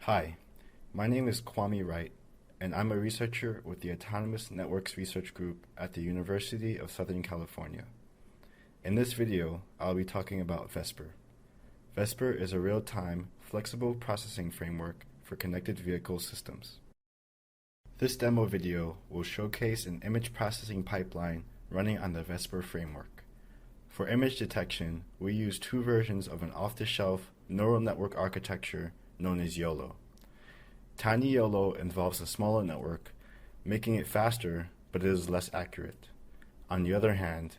Hi, my name is Kwame-Wright, and I'm a researcher with the Autonomous Networks Research Group at the University of Southern California. In this video, I'll be talking about VESPER. VESPER is a real-time, flexible processing framework for connected vehicle systems. This demo video will showcase an image processing pipeline running on the VESPER framework. For image detection, we use two versions of an off-the-shelf neural network architecture known as YOLO. Tiny YOLO involves a smaller network, making it faster, but it is less accurate. On the other hand,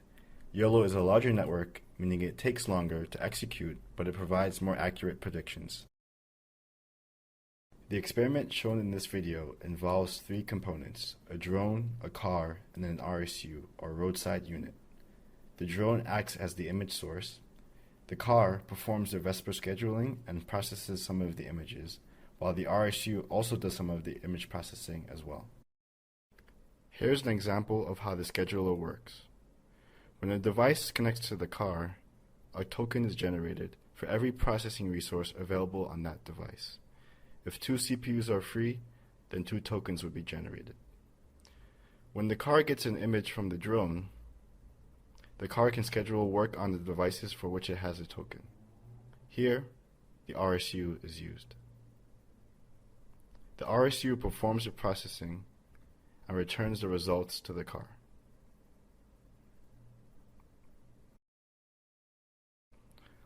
YOLO is a larger network, meaning it takes longer to execute, but it provides more accurate predictions. The experiment shown in this video involves three components: a drone, a car, and an RSU, or roadside unit. The drone acts as the image source. The car performs the VESPER scheduling and processes some of the images, while the RSU also does some of the image processing as well. Here's an example of how the scheduler works. When a device connects to the car, a token is generated for every processing resource available on that device. If two CPUs are free, then 2 tokens would be generated. When the car gets an image from the drone, the car can schedule work on the devices for which it has a token. Here, the RSU is used. The RSU performs the processing and returns the results to the car.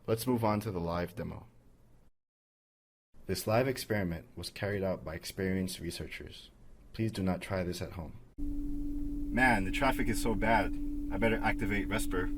Let's move on to the live demo. This live experiment was carried out by experienced researchers. Please do not try this at home. Man, the traffic is so bad. I better activate VESPER.